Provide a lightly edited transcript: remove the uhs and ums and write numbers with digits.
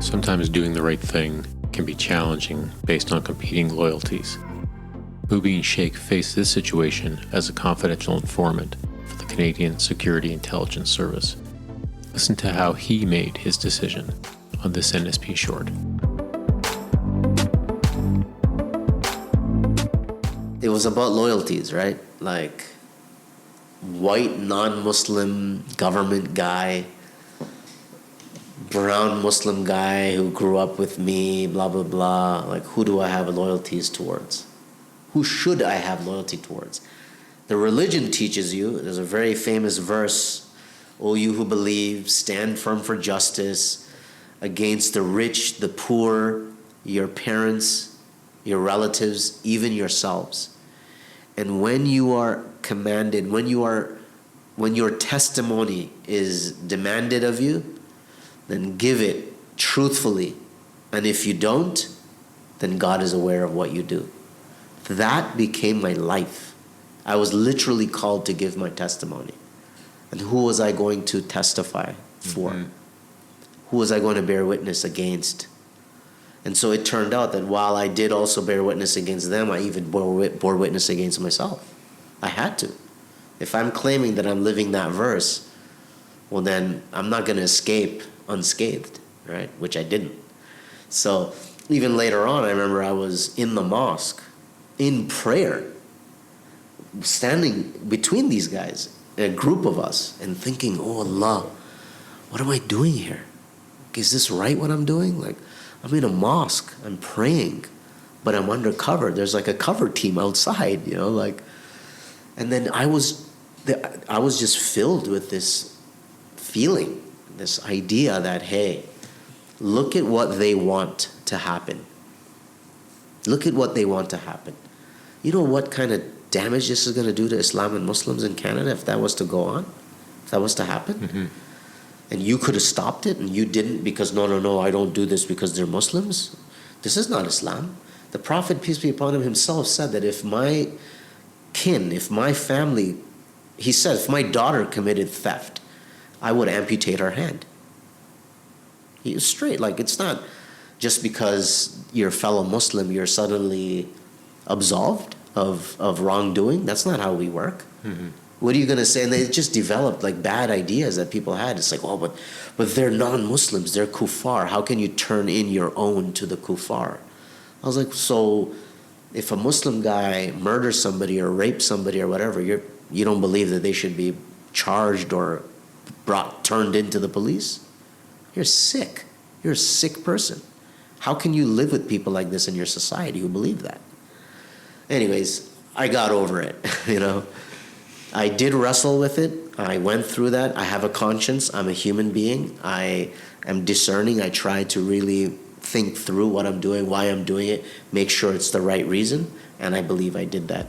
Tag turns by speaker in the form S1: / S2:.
S1: Sometimes doing the right thing can be challenging based on competing loyalties. Mubin Shaikh faced this situation as a confidential informant for the Canadian Security Intelligence Service. Listen to how he made his decision on this NSP short.
S2: It was about loyalties, right? Like, white non-Muslim government guy, brown Muslim guy who grew up with me, blah, blah, blah. Like, who do I have loyalties towards? Who should I have loyalty towards? The religion teaches you, there's a very famous verse, O you who believe, stand firm for justice against the rich, the poor, your parents, your relatives, even yourselves. And when you are commanded, when your testimony is demanded of you, then give it truthfully. And if you don't, then God is aware of what you do. That became my life. I was literally called to give my testimony. And who was I going to testify for? Mm-hmm. Who was I going to bear witness against? And so it turned out that while I did also bear witness against them, I even bore witness against myself. I had to. If I'm claiming that I'm living that verse, well then I'm not going to escape unscathed, right? Which I didn't. So even later on, I remember I was in the mosque, in prayer, standing between these guys, a group of us, and thinking, oh Allah, what am I doing here? Is this right what I'm doing? Like, I'm in a mosque, I'm praying, but I'm undercover. There's like a cover team outside, you know, like, and then I was just filled with this feeling, this idea that, hey, look at what they want to happen. Look at what they want to happen. You know what kind of damage this is going to do to Islam and Muslims in Canada if that was to go on? If that was to happen? Mm-hmm. And you could have stopped it and you didn't because, no, I don't do this because they're Muslims. This is not Islam. The Prophet, peace be upon him, himself said that if my kin, if my family, he said, if my daughter committed theft, I would amputate her hand. He was straight. Like, it's not just because you're a fellow Muslim, you're suddenly absolved of wrongdoing. That's not how we work. Mm-hmm. What are you going to say? And they just developed like bad ideas that people had. It's like, oh, but they're non-Muslims. They're kuffar. How can you turn in your own to the kuffar? I was like, so if a Muslim guy murders somebody or rapes somebody or whatever, you don't believe that they should be charged or turned into the police? You're sick. You're a sick person. How can you live with people like this in your society who believe that? Anyways, I got over it, you know. I did wrestle with it. I went through that. I have a conscience. I'm a human being. I am discerning. I try to really think through what I'm doing, why I'm doing it, make sure it's the right reason, and I believe I did that.